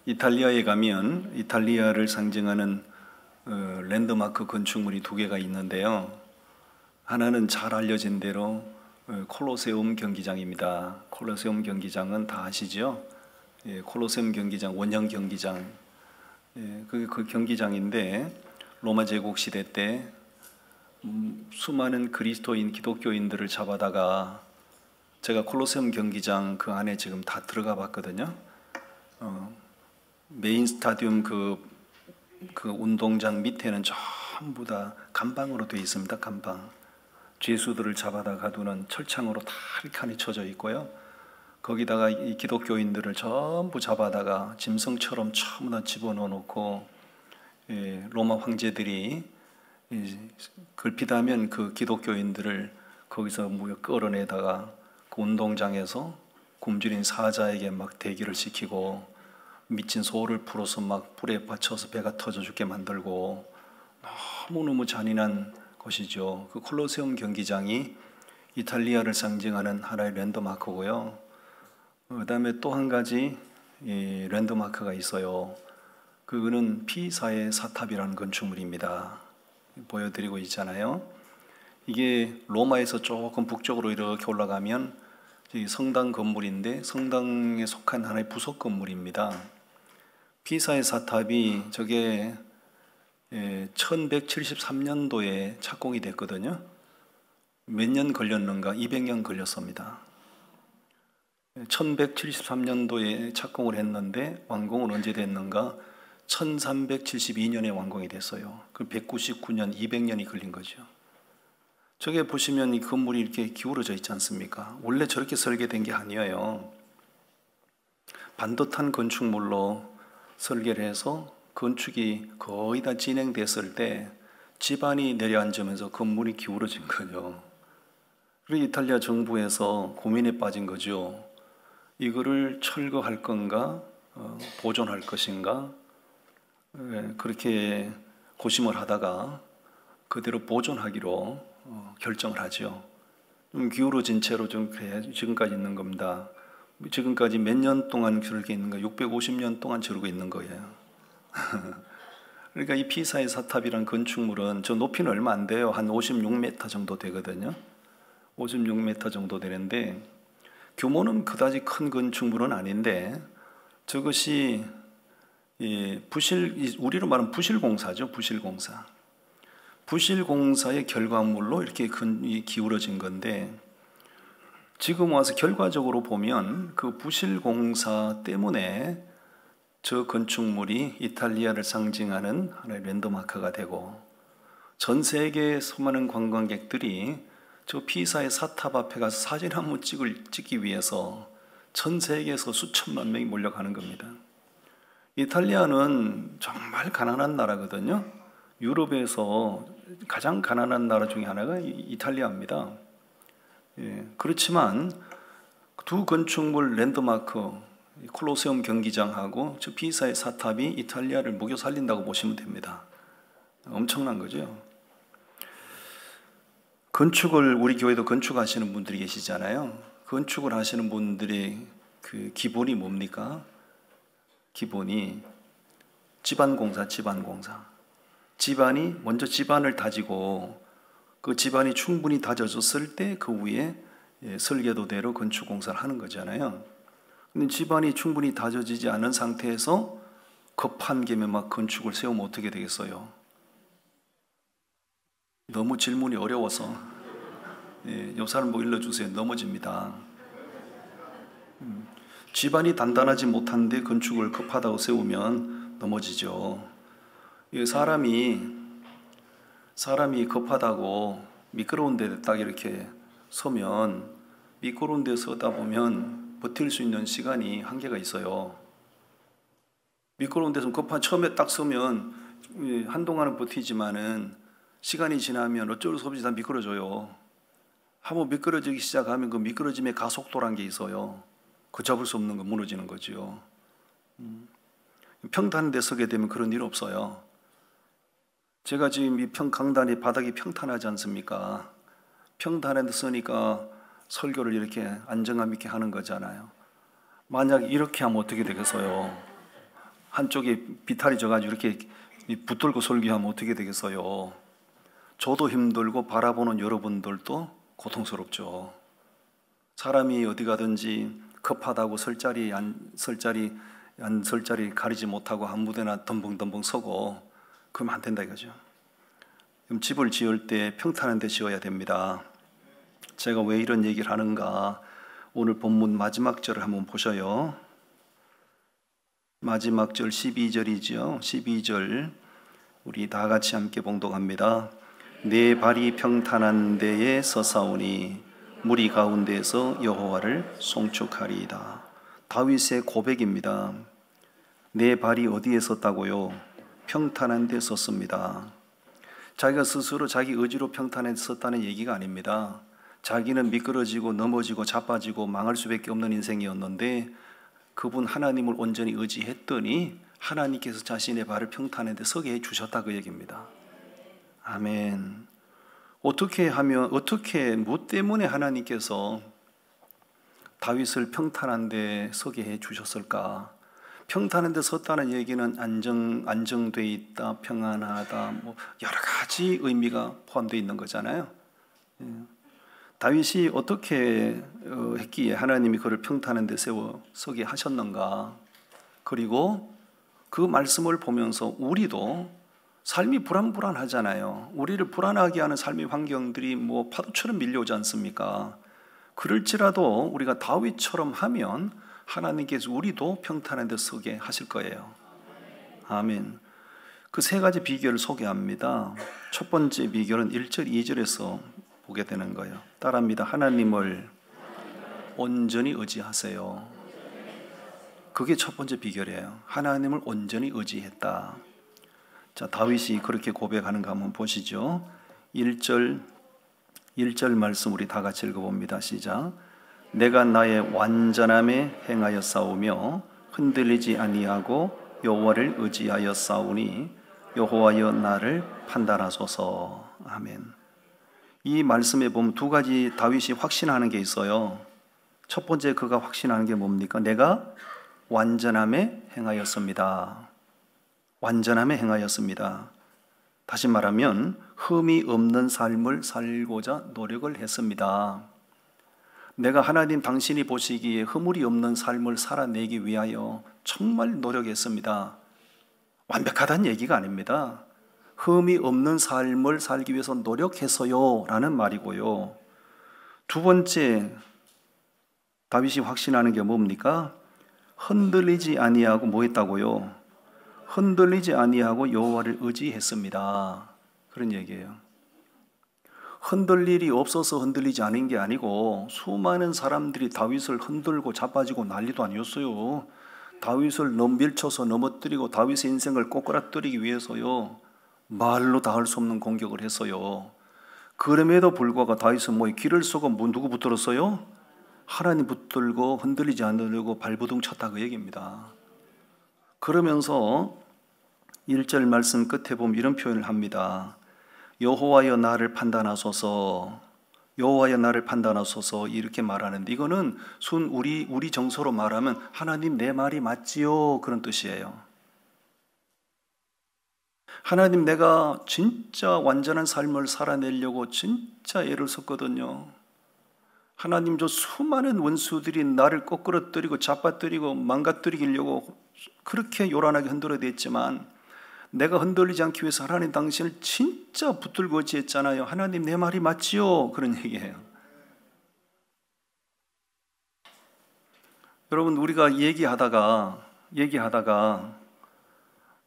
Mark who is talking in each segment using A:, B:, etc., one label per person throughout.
A: 이탈리아에 가면 이탈리아를 상징하는 랜드마크 건축물이 두 개가 있는데요. 하나는 잘 알려진 대로 콜로세움 경기장입니다. 콜로세움 경기장은 다 아시죠? 예, 콜로세움 경기장, 원형 경기장. 예, 그 경기장인데 로마 제국 시대 때 수많은 그리스도인, 기독교인들을 잡아다가 제가 콜로세움 경기장 그 안에 지금 다 들어가 봤거든요. 메인 스타디움 그 운동장 밑에는 전부 다 감방으로 되어 있습니다. 감방. 죄수들을 잡아다 가두는 철창으로 다 이렇게 안에 쳐져 있고요. 거기다가 이 기독교인들을 전부 잡아다가 짐승처럼 전부 다 집어넣어 놓고, 로마 황제들이 걸핏하면 그 기독교인들을 거기서 끌어내다가 그 운동장에서 굶주린 사자에게 막 대기를 시키고, 미친 소를 풀어서 막 불에 받쳐서 배가 터져 죽게 만들고, 너무너무 잔인한 곳이죠. 그 콜로세움 경기장이 이탈리아를 상징하는 하나의 랜드마크고요. 그 다음에 또 한 가지 랜드마크가 있어요. 그거는 피사의 사탑이라는 건축물입니다. 보여드리고 있잖아요. 이게 로마에서 조금 북쪽으로 이렇게 올라가면 성당 건물인데 성당에 속한 하나의 부속 건물입니다. 피사의 사탑이 저게 1173년도에 착공이 됐거든요. 몇 년 걸렸는가? 200년 걸렸습니다. 1173년도에 착공을 했는데 완공은 언제 됐는가? 1372년에 완공이 됐어요. 그 199년, 200년이 걸린 거죠. 저게 보시면 이 건물이 이렇게 기울어져 있지 않습니까? 원래 저렇게 설계된 게 아니에요. 반듯한 건축물로 설계를 해서 건축이 거의 다 진행됐을 때 지반이 내려앉으면서 건물이 기울어진 거죠. 그리고 이탈리아 정부에서 고민에 빠진 거죠. 이거를 철거할 건가, 보존할 것인가, 그렇게 고심을 하다가 그대로 보존하기로 결정을 하죠. 좀 기울어진 채로 좀 지금까지 있는 겁니다. 지금까지 몇 년 동안 저렇게 있는 거예요? 650년 동안 저러고 있는 거예요. 그러니까 이 피사의 사탑이란 건축물은 저 높이는 얼마 안 돼요. 한 56m 정도 되거든요. 56m 정도 되는데 규모는 그다지 큰 건축물은 아닌데 저것이 우리로 말하면 부실공사죠. 부실공사. 부실공사의 결과물로 이렇게 기울어진 건데 지금 와서 결과적으로 보면 그 부실공사 때문에 저 건축물이 이탈리아를 상징하는 하나의 랜드마크가 되고 전 세계의 수많은 관광객들이 저 피사의 사탑 앞에 가서 사진 한 번 찍기 위해서 전 세계에서 수천만 명이 몰려가는 겁니다. 이탈리아는 정말 가난한 나라거든요. 유럽에서 가장 가난한 나라 중에 하나가 이탈리아입니다. 그렇지만 두 건축물 랜드마크 콜로세움 경기장하고 저 피사의 사탑이 이탈리아를 먹여 살린다고 보시면 됩니다. 엄청난 거죠. 건축을 우리 교회도 건축하시는 분들이 계시잖아요. 건축을 하시는 분들의 그 기본이 뭡니까? 기본이 집안공사. 집안이 먼저 집안을 다지고 그 집안이 충분히 다져졌을 때 그 위에 설계도대로 건축공사를 하는 거잖아요. 근데 집안이 충분히 다져지지 않은 상태에서 급한 김에 막 건축을 세우면 어떻게 되겠어요? 너무 질문이 어려워서 옆 사람 뭐 일러주세요. 넘어집니다. 집안이 단단하지 못한데 건축을 급하다고 세우면 넘어지죠. 사람이 급하다고 미끄러운 데 딱 이렇게 서면 미끄러운 데 서다 보면 버틸 수 있는 시간이 한계가 있어요. 미끄러운 데서 처음에 딱 서면 한동안은 버티지만은 시간이 지나면 어쩔 수 없이 다 미끄러져요. 한번 미끄러지기 시작하면 그 미끄러짐의 가속도란 게 있어요. 걷잡을 수 없는 거 무너지는 거죠. 평탄한 데 서게 되면 그런 일 없어요. 제가 지금 이 강단의 바닥이 평탄하지 않습니까? 평탄한 데 서니까 설교를 이렇게 안정감 있게 하는 거잖아요. 만약 이렇게 하면 어떻게 되겠어요? 한쪽에 비탈이 져가지고 이렇게 붙들고 설교하면 어떻게 되겠어요? 저도 힘들고 바라보는 여러분들도 고통스럽죠. 사람이 어디 가든지 급하다고 설 자리 안 설 자리 가리지 못하고 한 무대나 덤벙덤벙 서고 그러면 안 된다 이거죠. 그럼 집을 지을 때 평탄한 데 지어야 됩니다. 제가 왜 이런 얘기를 하는가? 오늘 본문 마지막 절을 한번 보셔요. 마지막 절 12절이죠. 12절 우리 다 같이 함께 봉독합니다. 내 발이 평탄한 데에 서사오니 무리 가운데에서 여호와를 송축하리이다. 다윗의 고백입니다. 내 발이 어디에 섰다고요? 평탄한 데 섰습니다. 자기가 스스로 자기 의지로 평탄에 섰다는 얘기가 아닙니다. 자기는 미끄러지고 넘어지고 자빠지고 망할 수밖에 없는 인생이었는데 그분 하나님을 온전히 의지했더니 하나님께서 자신의 발을 평탄한 데 서게 해주셨다 그 얘기입니다. 아멘. 어떻게 하면 뭐 때문에 하나님께서 다윗을 평탄한 데 서게 해주셨을까? 평탄한 데 섰다는 얘기는 안정돼 있다, 평안하다, 뭐 여러 가지 의미가 포함되어 있는 거잖아요. 다윗이 어떻게 했기에 하나님이 그를 평탄한 데 세워 서게 하셨는가? 그리고 그 말씀을 보면서 우리도 삶이 불안하잖아요. 우리를 불안하게 하는 삶의 환경들이 뭐 파도처럼 밀려오지 않습니까? 그럴지라도 우리가 다윗처럼 하면 하나님께서 우리도 평탄한 데 서게 하실 거예요. 아멘. 그 세 가지 비결을 소개합니다. 첫 번째 비결은 1절, 2절에서 보게 되는 거예요. 따라합니다. 하나님을 온전히 의지하세요. 그게 첫 번째 비결이에요. 하나님을 온전히 의지했다. 자, 다윗이 그렇게 고백하는가 한번 보시죠. 1절 말씀 우리 다 같이 읽어봅니다. 시작. 내가 나의 완전함에 행하여 싸우며 흔들리지 아니하고 여호와를 의지하여 싸우니 여호와여 나를 판단하소서. 아멘. 이 말씀에 보면 두 가지 다윗이 확신하는 게 있어요. 첫 번째 그가 확신하는 게 뭡니까? 내가 완전함에 행하였습니다. 완전함에 행하였습니다. 다시 말하면 흠이 없는 삶을 살고자 노력을 했습니다. 내가 하나님 당신이 보시기에 허물이 없는 삶을 살아내기 위하여 정말 노력했습니다. 완벽하다는 얘기가 아닙니다. 흠이 없는 삶을 살기 위해서 노력했어요 라는 말이고요. 두 번째 다윗이 확신하는 게 뭡니까? 흔들리지 아니하고 뭐 했다고요? 흔들리지 아니하고 여호와를 의지했습니다. 그런 얘기예요. 흔들릴 일이 없어서 흔들리지 않은 게 아니고 수많은 사람들이 다윗을 흔들고 자빠지고 난리도 아니었어요. 다윗을 밀쳐서 넘어뜨리고 다윗의 인생을 꼬꾸라뜨리기 위해서요. 말로 다 할 수 없는 공격을 했어요. 그럼에도 불구하고 다윗은 뭐 길을 쏘고 누구 붙들었어요? 하나님 붙들고 흔들리지 않으려고 발버둥 쳤다 그 얘기입니다. 그러면서 1절 말씀 끝에 보면 이런 표현을 합니다. 여호와여 나를 판단하소서. 여호와여 나를 판단하소서 이렇게 말하는데 이거는 우리 정서로 말하면 하나님 내 말이 맞지요 그런 뜻이에요. 하나님 내가 진짜 완전한 삶을 살아내려고 진짜 애를 썼거든요. 하나님 저 수많은 원수들이 나를 거꾸러뜨리고 잡아뜨리고 망가뜨리려고 그렇게 요란하게 흔들어댔지만 내가 흔들리지 않기 위해서 하나님 당신을 진짜 붙들고 의지했잖아요. 하나님 내 말이 맞지요? 그런 얘기예요. 여러분 우리가 얘기하다가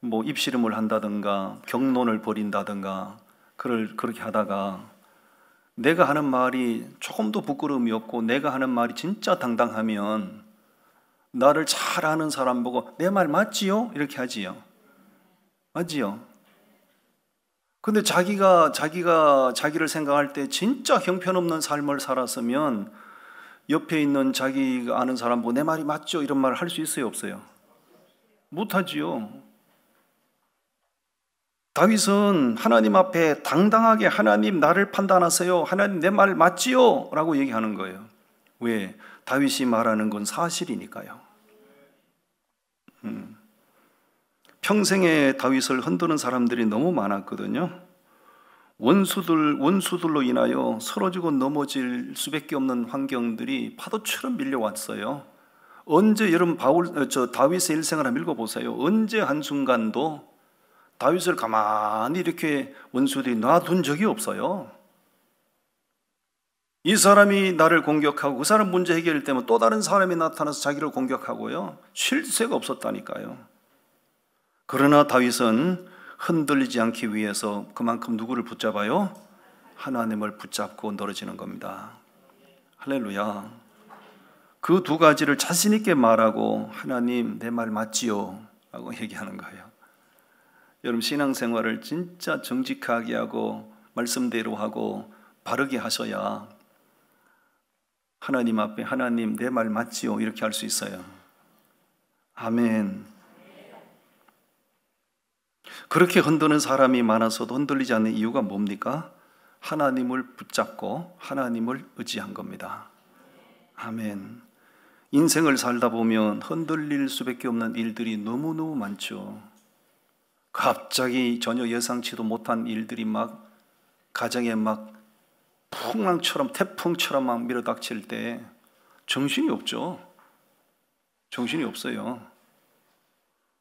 A: 뭐 입씨름을 한다든가 경론을 벌인다든가 그렇게 하다가 내가 하는 말이 조금도 부끄러움이 없고 내가 하는 말이 진짜 당당하면 나를 잘 아는 사람 보고 내 말 맞지요? 이렇게 하지요. 맞지요? 근데 자기가 자기를 생각할 때 진짜 형편없는 삶을 살았으면 옆에 있는 자기가 아는 사람 보고 내 말이 맞죠? 이런 말을 할 수 있어요? 없어요? 못하지요. 다윗은 하나님 앞에 당당하게 하나님 나를 판단하세요. 하나님 내 말 맞지요? 라고 얘기하는 거예요. 왜? 다윗이 말하는 건 사실이니까요. 평생에 다윗을 흔드는 사람들이 너무 많았거든요. 원수들로 인하여 쓰러지고 넘어질 수밖에 없는 환경들이 파도처럼 밀려왔어요. 언제 여러분 다윗의 일생을 한번 읽어보세요. 언제 한순간도 다윗을 가만히 이렇게 원수들이 놔둔 적이 없어요. 이 사람이 나를 공격하고 그 사람 문제 해결일 때면 또 다른 사람이 나타나서 자기를 공격하고요. 쉴 새가 없었다니까요. 그러나 다윗은 흔들리지 않기 위해서 그만큼 누구를 붙잡아요? 하나님을 붙잡고 늘어지는 겁니다. 할렐루야. 그 두 가지를 자신 있게 말하고 하나님 내 말 맞지요? 라고 얘기하는 거예요. 여러분 신앙생활을 진짜 정직하게 하고 말씀대로 하고 바르게 하셔야 하나님 앞에 하나님 내 말 맞지요? 이렇게 할 수 있어요. 아멘. 그렇게 흔드는 사람이 많아서도 흔들리지 않는 이유가 뭡니까? 하나님을 붙잡고 하나님을 의지한 겁니다. 아멘. 인생을 살다 보면 흔들릴 수밖에 없는 일들이 너무너무 많죠. 갑자기 전혀 예상치도 못한 일들이 막 가정에 막 풍랑처럼 태풍처럼 막 밀어닥칠 때 정신이 없죠. 정신이 없어요.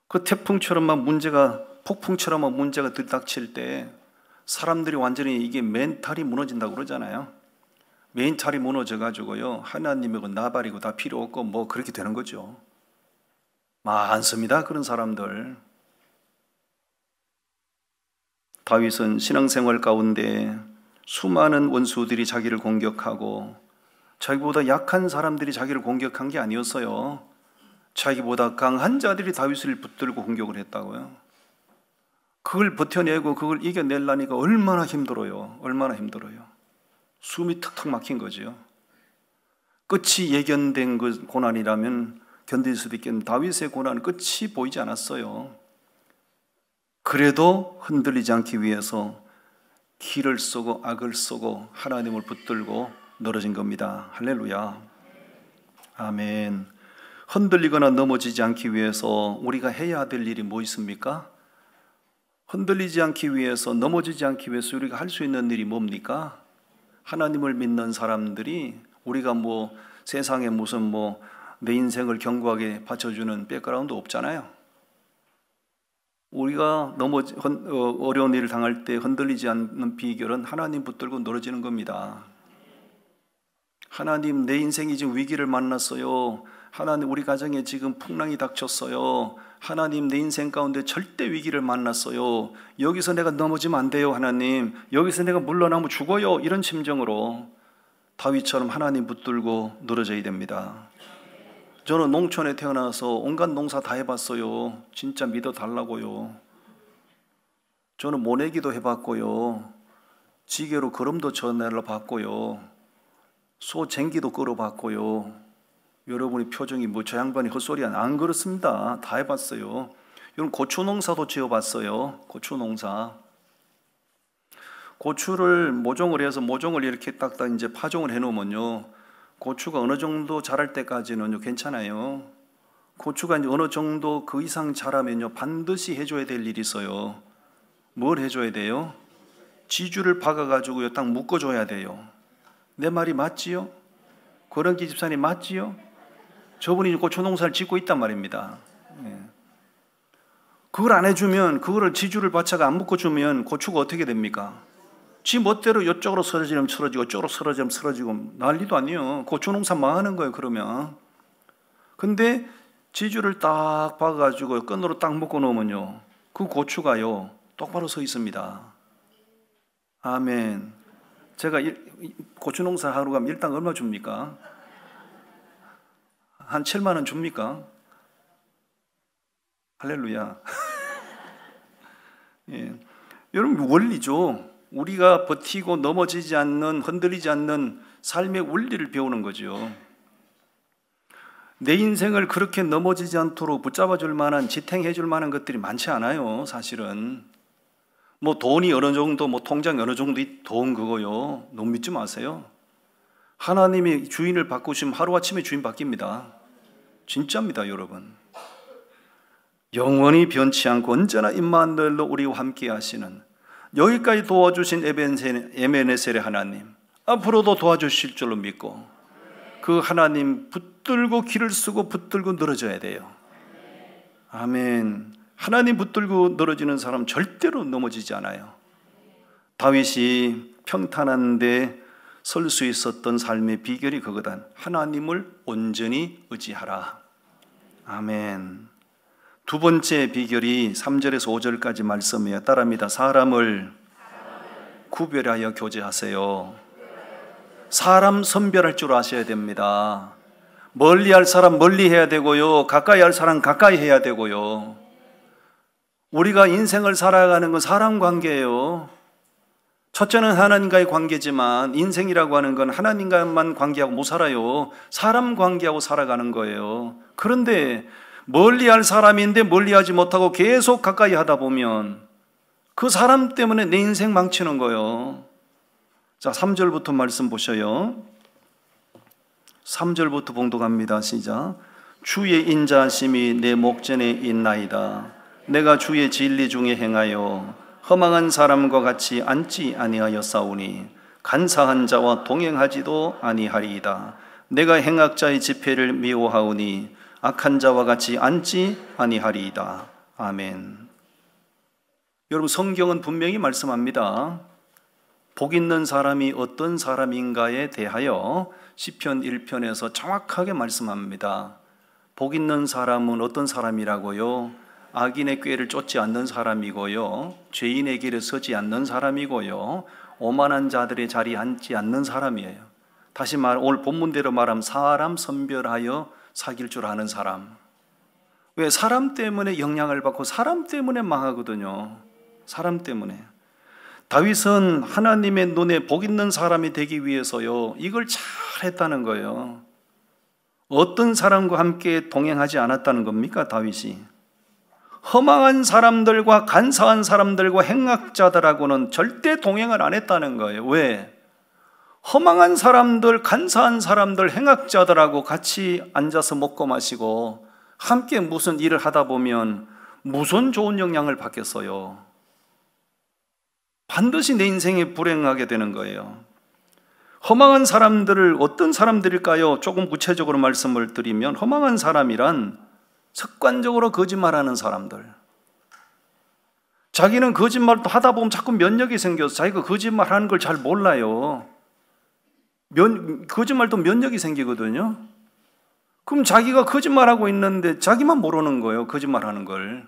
A: 그 태풍처럼 막 문제가 폭풍처럼 막 문제가 들이닥칠 때 사람들이 완전히 이게 멘탈이 무너진다고 그러잖아요. 멘탈이 무너져가지고요 하나님이고 나발이고 다 필요 없고 뭐 그렇게 되는 거죠. 많습니다 그런 사람들. 다윗은 신앙생활 가운데 수많은 원수들이 자기를 공격하고 자기보다 약한 사람들이 자기를 공격한 게 아니었어요. 자기보다 강한 자들이 다윗을 붙들고 공격을 했다고요. 그걸 버텨내고 그걸 이겨내려니까 얼마나 힘들어요. 얼마나 힘들어요. 숨이 턱턱 막힌 거죠. 끝이 예견된 그 고난이라면 견딜 수도 있겠는데 다윗의 고난은 끝이 보이지 않았어요. 그래도 흔들리지 않기 위해서 기를 쏘고 악을 쏘고 하나님을 붙들고 늘어진 겁니다. 할렐루야. 아멘. 흔들리거나 넘어지지 않기 위해서 우리가 해야 될 일이 뭐 있습니까? 흔들리지 않기 위해서, 넘어지지 않기 위해서 우리가 할 수 있는 일이 뭡니까? 하나님을 믿는 사람들이 우리가 뭐 세상에 무슨 뭐 내 인생을 견고하게 받쳐주는 백그라운드 없잖아요. 우리가 어려운 일을 당할 때 흔들리지 않는 비결은 하나님 붙들고 늘어지는 겁니다. 하나님 내 인생이 지금 위기를 만났어요. 하나님 우리 가정에 지금 풍랑이 닥쳤어요. 하나님 내 인생 가운데 절대 위기를 만났어요. 여기서 내가 넘어지면 안 돼요. 하나님 여기서 내가 물러나면 죽어요. 이런 심정으로 다윗처럼 하나님 붙들고 늘어져야 됩니다. 저는 농촌에 태어나서 온갖 농사 다 해봤어요. 진짜 믿어달라고요. 저는 모내기도 해봤고요. 지게로 거름도 쳐내려 봤고요. 소 쟁기도 끌어봤고요. 여러분의 표정이 뭐 저 양반이 헛소리 안 그렇습니다. 다 해봤어요. 여러분 고추 농사도 지어봤어요. 고추 농사. 고추를 모종을 해서 모종을 이렇게 딱딱 이제 파종을 해놓으면요. 고추가 어느 정도 자랄 때까지는 괜찮아요. 고추가 이제 어느 정도 그 이상 자라면요. 반드시 해줘야 될 일이 있어요. 뭘 해줘야 돼요? 지주를 박아가지고 딱 묶어줘야 돼요. 내 말이 맞지요? 고령기 집사님 맞지요? 저분이 고추 농사를 짓고 있단 말입니다. 그걸 안 해주면, 그거를 지주를 바쳐가 안 묶어주면 고추가 어떻게 됩니까? 지 멋대로 이쪽으로 쓰러지면 쓰러지고 이쪽으로 쓰러지면 쓰러지고 난리도 아니에요. 고추 농사 망하는 거예요. 그러면. 근데 지주를 딱 박아가지고 끈으로 딱 묶어 놓으면요. 그 고추가요. 똑바로 서 있습니다. 아멘. 제가 고추 농사 하러 가면 일당 얼마 줍니까? 한 7만 원 줍니까? 할렐루야. 예. 여러분 원리죠. 우리가 버티고 넘어지지 않는, 흔들리지 않는 삶의 원리를 배우는 거죠. 내 인생을 그렇게 넘어지지 않도록 붙잡아 줄 만한, 지탱해 줄 만한 것들이 많지 않아요. 사실은 뭐 돈이 어느 정도, 뭐 통장이 어느 정도 돈 그거요. 너무 믿지 마세요. 하나님이 주인을 바꾸시면 하루아침에 주인 바뀝니다. 진짜입니다, 여러분. 영원히 변치 않고 언제나 임마누엘로 우리와 함께 하시는, 여기까지 도와주신 에베네셀의 하나님, 앞으로도 도와주실 줄로 믿고 그 하나님 붙들고 길을 쓰고 붙들고 늘어져야 돼요. 아멘. 하나님 붙들고 늘어지는 사람 절대로 넘어지지 않아요. 다윗이 평탄한데 설 수 있었던 삶의 비결이 그거다. 하나님을 온전히 의지하라. 아멘. 두 번째 비결이 3절에서 5절까지 말씀이에요. 따라합니다. 사람을 구별하여 교제하세요. 사람 선별할 줄 아셔야 됩니다. 멀리 할 사람 멀리 해야 되고요, 가까이 할 사람 가까이 해야 되고요. 우리가 인생을 살아가는 건 사람 관계예요. 첫째는 하나님과의 관계지만 인생이라고 하는 건 하나님과만 관계하고 못 살아요. 사람 관계하고 살아가는 거예요. 그런데 멀리 할 사람인데 멀리 하지 못하고 계속 가까이 하다 보면 그 사람 때문에 내 인생 망치는 거예요. 자, 3절부터 말씀 보셔요. 3절부터 봉독합니다. 시작. 주의 인자하심이 내 목전에 있나이다. 내가 주의 진리 중에 행하여 허망한 사람과 같이 앉지 아니하였사오니 간사한 자와 동행하지도 아니하리이다. 내가 행악자의 집회를 미워하오니 악한 자와 같이 앉지 아니하리이다. 아멘. 여러분, 성경은 분명히 말씀합니다. 복 있는 사람이 어떤 사람인가에 대하여 시편 1편에서 정확하게 말씀합니다. 복 있는 사람은 어떤 사람이라고요? 악인의 꾀를 쫓지 않는 사람이고요, 죄인의 길에 서지 않는 사람이고요, 오만한 자들의 자리에 앉지 않는 사람이에요. 다시 오늘 본문대로 말하면 사람 선별하여 사귈 줄 아는 사람. 왜? 사람 때문에 영향을 받고 사람 때문에 망하거든요. 사람 때문에. 다윗은 하나님의 눈에 복 있는 사람이 되기 위해서요, 이걸 잘 했다는 거예요. 어떤 사람과 함께 동행하지 않았다는 겁니까? 다윗이 허망한 사람들과 간사한 사람들과 행악자들하고는 절대 동행을 안 했다는 거예요. 왜? 허망한 사람들, 간사한 사람들, 행악자들하고 같이 앉아서 먹고 마시고 함께 무슨 일을 하다 보면 무슨 좋은 영향을 받겠어요? 반드시 내 인생에 불행하게 되는 거예요. 허망한 사람들을 어떤 사람들일까요? 조금 구체적으로 말씀을 드리면, 허망한 사람이란 습관적으로 거짓말하는 사람들. 자기는 거짓말도 하다 보면 자꾸 면역이 생겨서 자기가 거짓말하는 걸 잘 몰라요. 거짓말도 면역이 생기거든요. 그럼 자기가 거짓말하고 있는데 자기만 모르는 거예요, 거짓말하는 걸.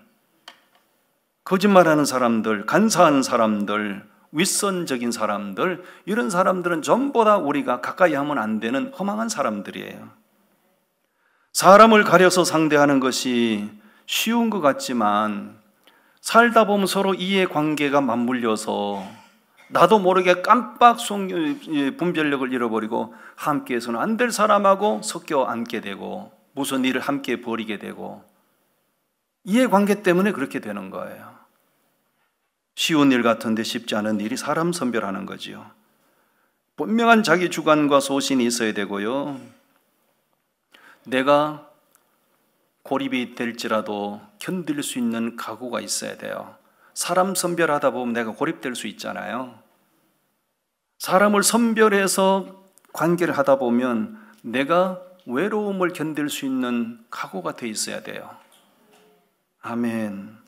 A: 거짓말하는 사람들, 간사한 사람들, 윗선적인 사람들, 이런 사람들은 전부 다 우리가 가까이 하면 안 되는 허망한 사람들이에요. 사람을 가려서 상대하는 것이 쉬운 것 같지만 살다 보면 서로 이해관계가 맞물려서 나도 모르게 깜빡 분별력을 잃어버리고 함께해서는 안 될 사람하고 섞여 앉게 되고 무슨 일을 함께 벌이게 되고 이해관계 때문에 그렇게 되는 거예요. 쉬운 일 같은데 쉽지 않은 일이 사람 선별하는 거지요. 분명한 자기 주관과 소신이 있어야 되고요, 내가 고립이 될지라도 견딜 수 있는 각오가 있어야 돼요. 사람 선별하다 보면 내가 고립될 수 있잖아요. 사람을 선별해서 관계를 하다 보면 내가 외로움을 견딜 수 있는 각오가 돼 있어야 돼요. 아멘.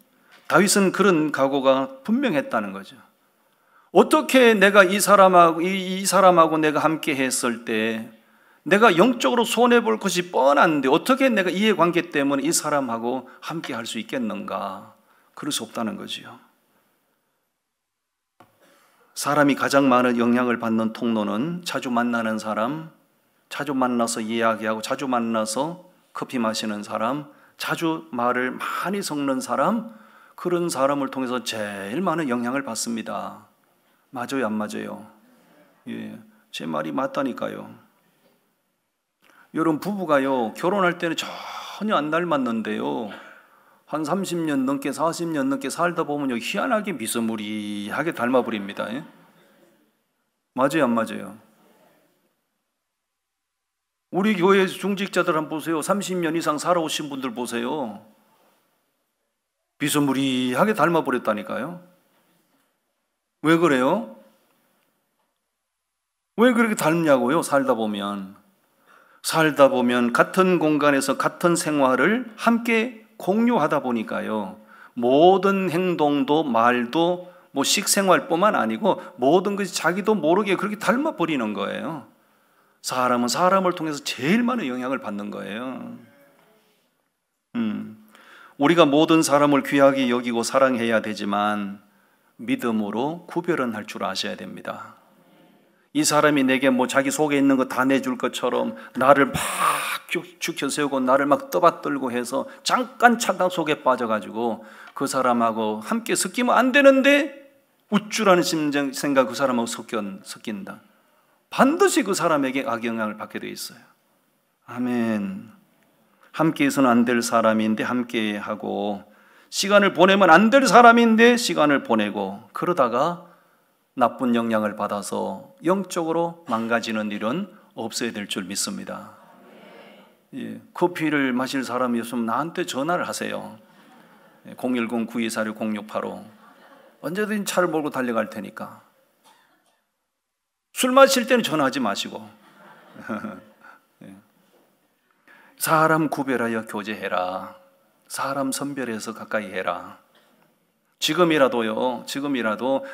A: 다윗은 그런 각오가 분명했다는 거죠. 어떻게 내가 이 사람하고 내가 함께 했을 때 내가 영적으로 손해볼 것이 뻔한데 어떻게 내가 이해관계 때문에 이 사람하고 함께 할 수 있겠는가? 그럴 수 없다는 거지요. 사람이 가장 많은 영향을 받는 통로는 자주 만나는 사람, 자주 만나서 이야기하고 자주 만나서 커피 마시는 사람, 자주 말을 많이 섞는 사람, 그런 사람을 통해서 제일 많은 영향을 받습니다. 맞아요, 안 맞아요? 예, 제 말이 맞다니까요. 여러분, 부부가요, 결혼할 때는 전혀 안 닮았는데요, 한 30년 넘게 40년 넘게 살다 보면요, 희한하게 미스무리하게 닮아버립니다. 예? 맞아요, 안 맞아요? 우리 교회 중직자들 한번 보세요. 30년 이상 살아오신 분들 보세요. 비스무리하게 닮아버렸다니까요. 왜 그래요? 왜 그렇게 닮냐고요? 살다 보면 같은 공간에서 같은 생활을 함께 공유하다 보니까요, 모든 행동도 말도 식생활뿐만 아니고 모든 것이 자기도 모르게 그렇게 닮아버리는 거예요. 사람은 사람을 통해서 제일 많은 영향을 받는 거예요. 우리가 모든 사람을 귀하게 여기고 사랑해야 되지만 믿음으로 구별은 할 줄 아셔야 됩니다. 이 사람이 내게 자기 속에 있는 거 다 내줄 것처럼 나를 막 죽여 세우고 나를 막 떠받들고 해서 잠깐 착각 속에 빠져가지고 그 사람하고 함께 섞이면 안 되는데 우쭐하는 생각 그 사람하고 섞인다. 반드시 그 사람에게 악영향을 받게 돼 있어요. 아멘. 함께 해서는 안 될 사람인데 함께 하고, 시간을 보내면 안 될 사람인데 시간을 보내고, 그러다가 나쁜 영향을 받아서 영적으로 망가지는 일은 없어야 될 줄 믿습니다. 예, 커피를 마실 사람이 있으면 나한테 전화를 하세요. 010-9246-0685. 언제든지 차를 몰고 달려갈 테니까. 술 마실 때는 전화하지 마시고. 예. 사람 구별하여 교제해라. 사람 선별해서 가까이 해라. 지금이라도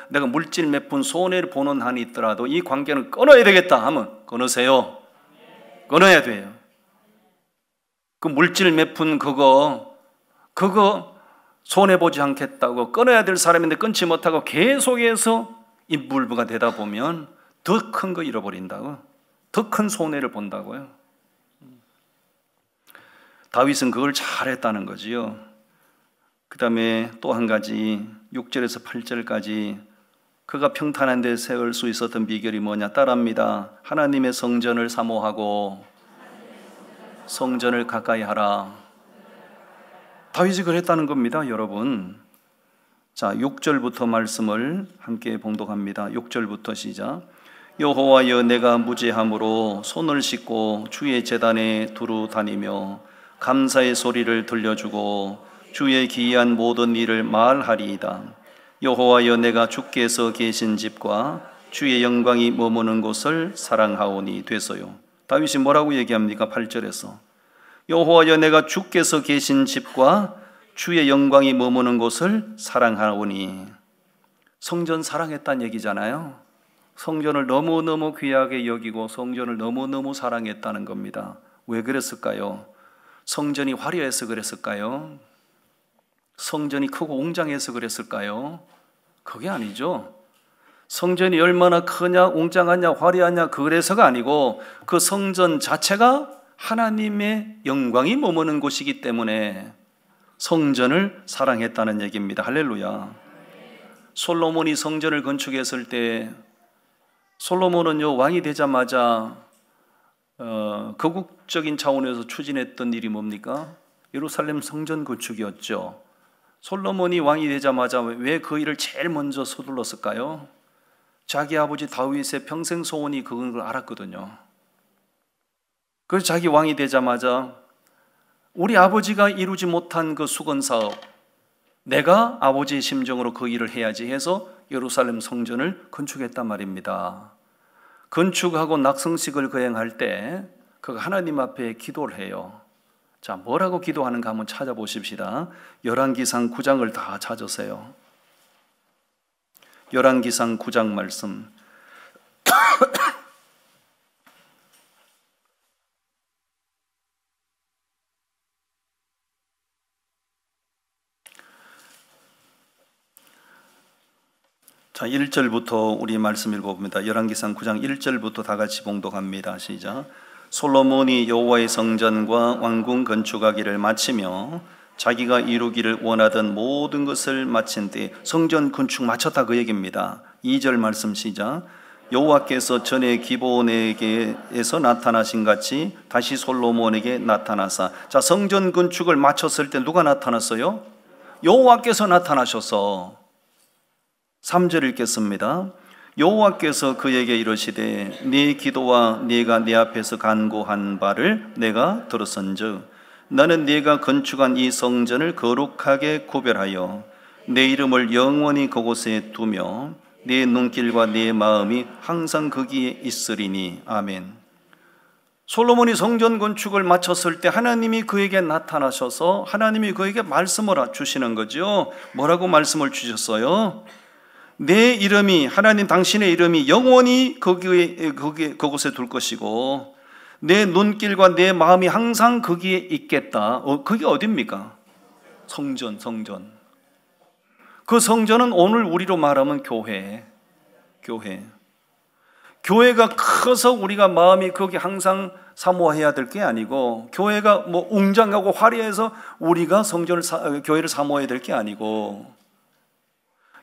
A: 내가 물질 몇 푼 손해를 보는 한이 있더라도 이 관계는 끊어야 되겠다 하면 끊으세요. 끊어야 돼요. 그 물질 몇 푼 그거 손해보지 않겠다고 끊어야 될 사람인데 끊지 못하고 계속해서 인불부가 되다 보면 더 큰 거 잃어버린다고, 더 큰 손해를 본다고요. 다윗은 그걸 잘했다는 거지요. 그 다음에 또 한 가지 6절에서 8절까지 그가 평탄한 데 세울 수 있었던 비결이 뭐냐 따라합니다. 하나님의 성전을 사모하고 성전을 가까이 하라. 다윗이 그랬다는 겁니다, 여러분. 자, 6절부터 말씀을 함께 봉독합니다. 6절부터 시작. 여호와여, 내가 무죄함으로 손을 씻고 주의 제단에 두루 다니며 감사의 소리를 들려주고 주의 기이한 모든 일을 말하리이다. 여호와여, 내가 주께서 계신 집과 주의 영광이 머무는 곳을 사랑하오니 돼서요. 다윗이 뭐라고 얘기합니까? 8절에서 여호와여, 내가 주께서 계신 집과 주의 영광이 머무는 곳을 사랑하오니. 성전 사랑했다는 얘기잖아요. 성전을 너무너무 귀하게 여기고 성전을 너무너무 사랑했다는 겁니다. 왜 그랬을까요? 성전이 화려해서 그랬을까요? 성전이 크고 웅장해서 그랬을까요? 그게 아니죠. 성전이 얼마나 크냐, 웅장하냐, 화려하냐 그래서가 아니고 그 성전 자체가 하나님의 영광이 머무는 곳이기 때문에 성전을 사랑했다는 얘기입니다. 할렐루야. 솔로몬이 성전을 건축했을 때 솔로몬은요, 왕이 되자마자 거국적인 차원에서 추진했던 일이 뭡니까? 예루살렘 성전 건축이었죠. 솔로몬이 왕이 되자마자 왜 그 일을 제일 먼저 서둘렀을까요? 자기 아버지 다윗의 평생 소원이 그건 걸 알았거든요. 그래서 자기 왕이 되자마자 우리 아버지가 이루지 못한 그 수건 사업, 내가 아버지의 심정으로 그 일을 해야지 해서 예루살렘 성전을 건축했단 말입니다. 건축하고 낙성식을 거행할 때 그 하나님 앞에 기도를 해요. 자, 뭐라고 기도하는가 한번 찾아보십시다. 열왕기상 9장을 다 찾으세요. 열왕기상 9장 말씀. 자, 1절부터 우리 말씀 읽어봅니다. 열왕기상 9장 1절부터 다 같이 봉독합니다. 시작. 솔로몬이 여호와의 성전과 왕궁 건축하기를 마치며 자기가 이루기를 원하던 모든 것을 마친 뒤, 성전 건축 마쳤다 그 얘기입니다. 2절 말씀 시작. 여호와께서 전에 기브온에게서 나타나신 같이 다시 솔로몬에게 나타나사. 자, 성전 건축을 마쳤을 때 누가 나타났어요? 여호와께서 나타나셔서. 3절 읽겠습니다. 여호와께서 그에게 이르시되 네 기도와 네가 내 앞에서 간구한 바를 내가 들었은즉 나는 네가 건축한 이 성전을 거룩하게 구별하여 내 이름을 영원히 그곳에 두며 내 눈길과 내 마음이 항상 거기에 있으리니. 아멘. 솔로몬이 성전 건축을 마쳤을 때 하나님이 그에게 나타나셔서 하나님이 그에게 말씀을 주시는 거죠. 뭐라고 말씀을 주셨어요? 내 이름이, 하나님 당신의 이름이 영원히 그곳에 둘 것이고 내 눈길과 내 마음이 항상 거기에 있겠다. 그게 어딥니까? 성전. 그 성전은 오늘 우리로 말하면 교회. 교회가 커서 우리가 마음이 거기 항상 사모해야 될 게 아니고, 교회가 뭐 웅장하고 화려해서 우리가 교회를 사모해야 될 게 아니고,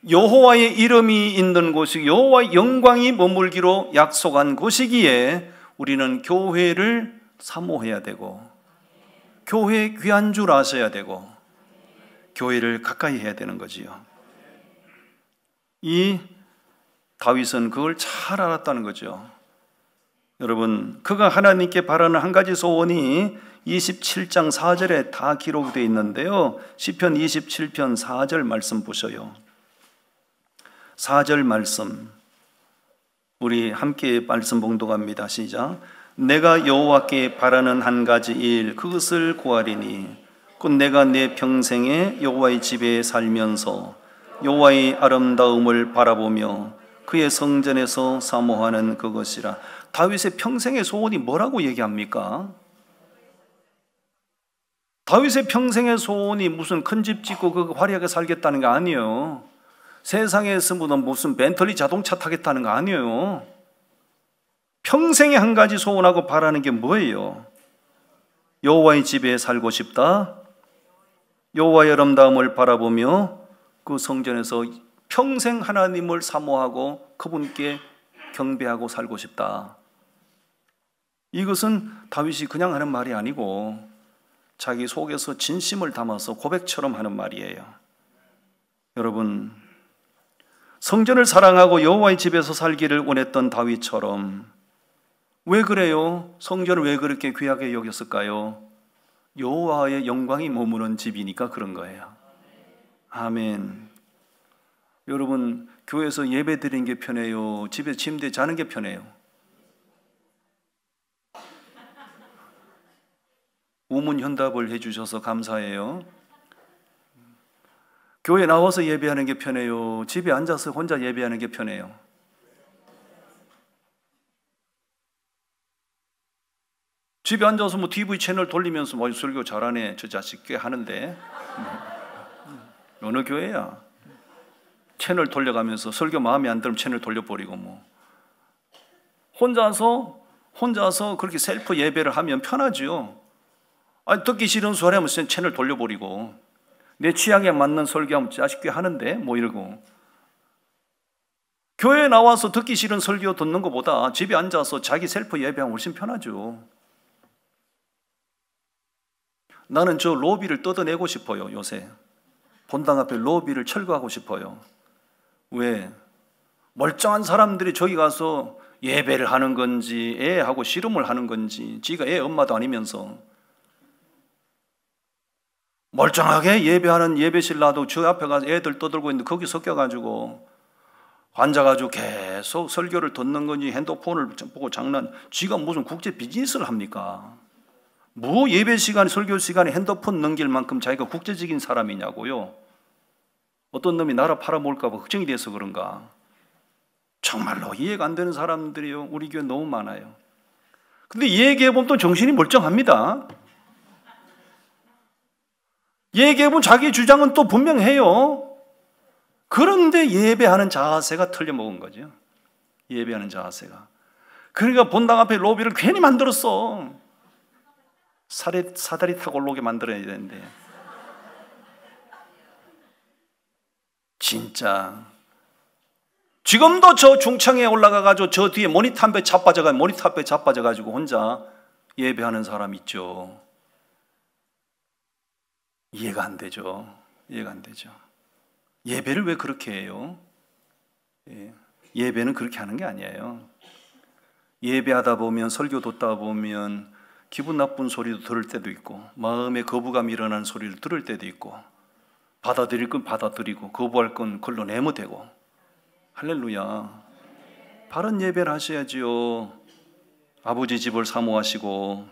A: 여호와의 이름이 있는 곳이 여호와의 영광이 머물기로 약속한 곳이기에 우리는 교회를 사모해야 되고, 교회의 귀한 줄 아셔야 되고, 교회를 가까이 해야 되는 거지요. 이 다윗은 그걸 잘 알았다는 거죠. 여러분, 그가 하나님께 바라는 한 가지 소원이 27장 4절에 다 기록되어 있는데요. 시편 27편 4절 말씀 보셔요. 4절 말씀 우리 함께 말씀 봉독합니다. 시작. 내가 여호와께 바라는 한 가지 일 그것을 구하리니 곧 내가 내 평생에 여호와의 집에 살면서 여호와의 아름다움을 바라보며 그의 성전에서 사모하는 그것이라. 다윗의 평생의 소원이 뭐라고 얘기합니까? 다윗의 평생의 소원이 무슨 큰 집 짓고 그 화려하게 살겠다는 게 아니에요. 세상에서 무슨 벤틀리 자동차 타겠다는 거 아니에요. 평생에 한 가지 소원하고 바라는 게 뭐예요? 여호와의 집에 살고 싶다. 여호와의 아름다움을 바라보며 그 성전에서 평생 하나님을 사모하고 그분께 경배하고 살고 싶다. 이것은 다윗이 그냥 하는 말이 아니고 자기 속에서 진심을 담아서 고백처럼 하는 말이에요. 여러분, 성전을 사랑하고 여호와의 집에서 살기를 원했던 다윗처럼 왜 그래요? 성전을 왜 그렇게 귀하게 여겼을까요? 여호와의 영광이 머무는 집이니까 그런 거예요. 아멘. 여러분, 교회에서 예배 드리는 게 편해요? 집에 침대에 자는 게 편해요? 우문현답을 해주셔서 감사해요. 교회 나와서 예배하는 게 편해요? 집에 앉아서 혼자 예배하는 게 편해요? 집에 앉아서 뭐 TV 채널 돌리면서 뭐 설교 잘하네 저 자식 꽤 하는데 어느 교회야? 채널 돌려가면서 설교 마음에 안 들면 채널 돌려버리고 뭐 혼자서 그렇게 셀프 예배를 하면 편하죠. 아니, 듣기 싫은 소리 하면 채널 돌려버리고 내 취향에 맞는 설교하면 자식 꽤 하는데 뭐 이러고. 교회에 나와서 듣기 싫은 설교 듣는 것보다 집에 앉아서 자기 셀프 예배하면 훨씬 편하죠. 나는 저 로비를 뜯어내고 싶어요. 요새 본당 앞에 로비를 철거하고 싶어요. 왜? 멀쩡한 사람들이 저기 가서 예배를 하는 건지 애하고 씨름을 하는 건지, 지가 애 엄마도 아니면서 멀쩡하게 예배하는 예배실 놔도 저 앞에 가서 애들 떠들고 있는데 거기 섞여가지고 앉아가지고 계속 설교를 듣는 건지 핸드폰을 보고 지가 무슨 국제 비즈니스를 합니까? 뭐 예배 시간에 설교 시간에 핸드폰 넘길 만큼 자기가 국제적인 사람이냐고요? 어떤 놈이 나라 팔아먹을까 봐 걱정이 돼서 그런가? 정말로 이해가 안 되는 사람들이요, 우리 교회 너무 많아요. 근데 얘기해보면 또 정신이 멀쩡합니다. 얘기해보면 자기 주장은 또 분명해요. 그런데 예배하는 자세가 틀려먹은 거죠. 예배하는 자세가. 그러니까 본당 앞에 로비를 괜히 만들었어. 사다리 타고 올라오게 만들어야 되는데. 진짜 지금도 저 중창에 올라가가지고 저 뒤에 모니터 앞에 자빠져가지고 혼자 예배하는 사람 있죠. 이해가 안 되죠. 예배를 왜 그렇게 해요? 예배는 그렇게 하는 게 아니에요. 예배하다 보면, 설교 듣다 보면 기분 나쁜 소리도 들을 때도 있고, 마음에 거부감이 일어나는 소리를 들을 때도 있고, 받아들일 건 받아들이고 거부할 건 걸러 내면 되고. 할렐루야. 바른 예배를 하셔야지요. 아버지 집을 사모하시고.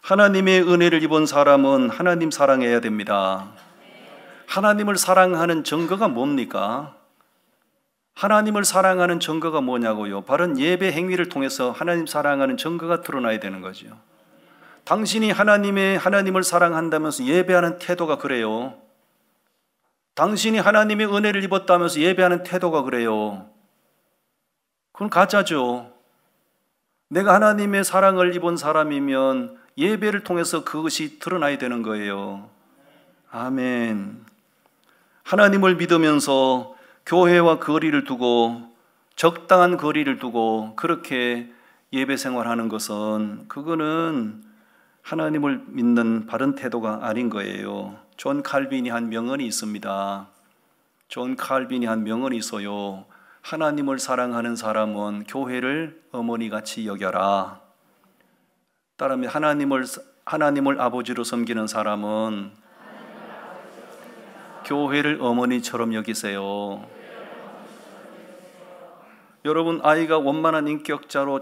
A: 하나님의 은혜를 입은 사람은 하나님 사랑해야 됩니다. 하나님을 사랑하는 증거가 뭡니까? 하나님을 사랑하는 증거가 뭐냐고요? 바른 예배 행위를 통해서 하나님 사랑하는 증거가 드러나야 되는 거죠. 당신이 하나님을 사랑한다면서 예배하는 태도가 그래요. 당신이 하나님의 은혜를 입었다면서 예배하는 태도가 그래요. 그건 가짜죠. 내가 하나님의 사랑을 입은 사람이면 예배를 통해서 그것이 드러나야 되는 거예요. 아멘. 하나님을 믿으면서 교회와 거리를 두고, 적당한 거리를 두고 그렇게 예배 생활하는 것은, 그거는 하나님을 믿는 바른 태도가 아닌 거예요. 존 칼빈이 한 명언이 있습니다. 존 칼빈이 한 명언이 있어요. 하나님을 사랑하는 사람은 교회를 어머니같이 여겨라. 따르면 하나님을 아버지로 섬기는 사람은 교회를 어머니처럼 여기세요. 여러분, 아이가 원만한 인격자로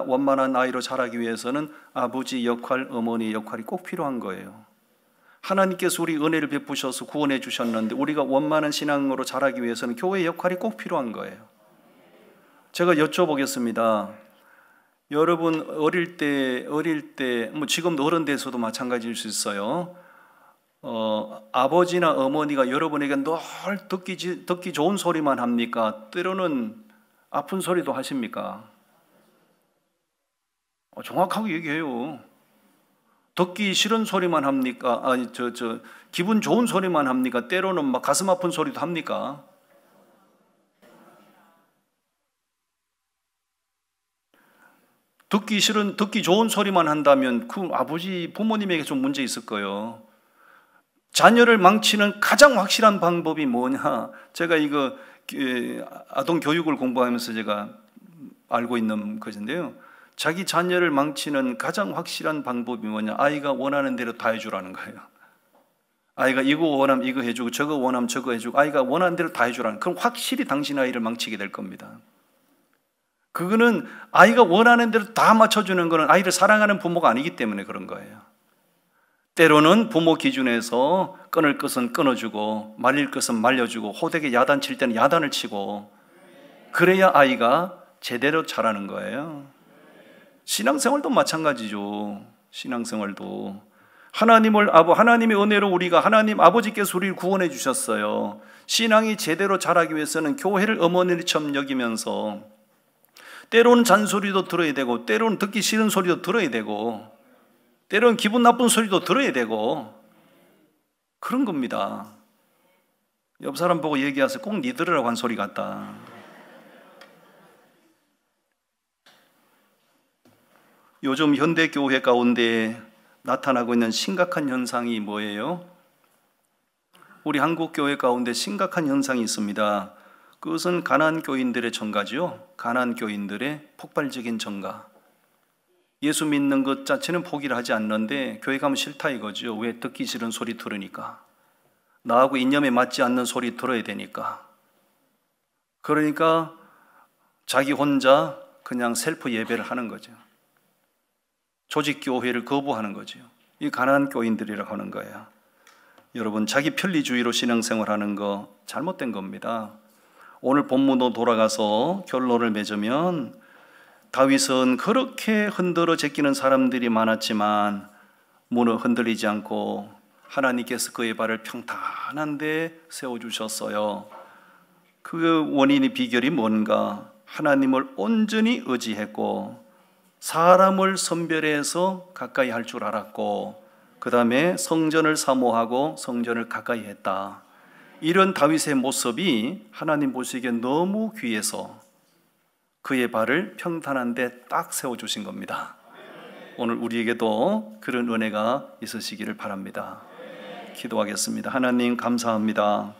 A: 원만한 아이로 자라기 위해서는 아버지 역할, 어머니 역할이 꼭 필요한 거예요. 하나님께서 우리 은혜를 베푸셔서 구원해 주셨는데 우리가 원만한 신앙으로 자라기 위해서는 교회의 역할이 꼭 필요한 거예요. 제가 여쭤보겠습니다. 여러분, 어릴 때 지금도 어른 돼서도 마찬가지일 수 있어요. 아버지나 어머니가 여러분에게 늘 듣기 좋은 소리만 합니까? 때로는 아픈 소리도 하십니까? 정확하게 얘기해요. 듣기 싫은 소리만 합니까? 기분 좋은 소리만 합니까? 때로는 막 가슴 아픈 소리도 합니까? 듣기 좋은 소리만 한다면 그 아버지, 부모님에게 좀 문제 있을 거예요. 자녀를 망치는 가장 확실한 방법이 뭐냐? 제가 이거 아동 교육을 공부하면서 제가 알고 있는 것인데요. 자기 자녀를 망치는 가장 확실한 방법이 뭐냐? 아이가 원하는 대로 다 해주라는 거예요. 아이가 이거 원하면 이거 해주고 저거 원하면 저거 해주고 아이가 원하는 대로 다 해주라는, 그럼 확실히 당신 아이를 망치게 될 겁니다. 그거는 아이가 원하는 대로 다 맞춰주는 것은 아이를 사랑하는 부모가 아니기 때문에 그런 거예요. 때로는 부모 기준에서 끊을 것은 끊어주고 말릴 것은 말려주고 호되게 야단칠 때는 야단을 치고, 그래야 아이가 제대로 자라는 거예요. 신앙생활도 마찬가지죠. 신앙생활도 하나님의 은혜로 우리가, 하나님 아버지께서 우리를 구원해 주셨어요. 신앙이 제대로 자라기 위해서는 교회를 어머니처럼 여기면서 때로는 잔소리도 들어야 되고, 때로는 듣기 싫은 소리도 들어야 되고, 때로는 기분 나쁜 소리도 들어야 되고, 그런 겁니다. 옆 사람 보고 얘기하세요. 꼭 니 들으라고 한 소리 같다. 요즘 현대교회 가운데 나타나고 있는 심각한 현상이 뭐예요? 우리 한국교회 가운데 심각한 현상이 있습니다. 그것은 가난교인들의 증가죠. 가난교인들의 폭발적인 증가. 예수 믿는 것 자체는 포기를 하지 않는데 교회 가면 싫다 이거죠. 왜? 듣기 싫은 소리 들으니까. 나하고 이념에 맞지 않는 소리 들어야 되니까. 그러니까 자기 혼자 그냥 셀프 예배를 하는 거죠. 조직교회를 거부하는 거죠. 이 가난교인들이라고 하는 거예요. 여러분, 자기 편리주의로 신앙생활하는 거 잘못된 겁니다. 오늘 본문으로 돌아가서 결론을 맺으면, 다윗은 그렇게 흔들어 제끼는 사람들이 많았지만 무너 흔들리지 않고 하나님께서 그의 발을 평탄한 데 세워주셨어요. 그 원인이, 비결이 뭔가? 하나님을 온전히 의지했고, 사람을 선별해서 가까이 할 줄 알았고, 그 다음에 성전을 사모하고 성전을 가까이 했다. 이런 다윗의 모습이 하나님 보시기에 너무 귀해서 그의 발을 평탄한 데 딱 세워주신 겁니다. 오늘 우리에게도 그런 은혜가 있으시기를 바랍니다. 기도하겠습니다. 하나님 감사합니다.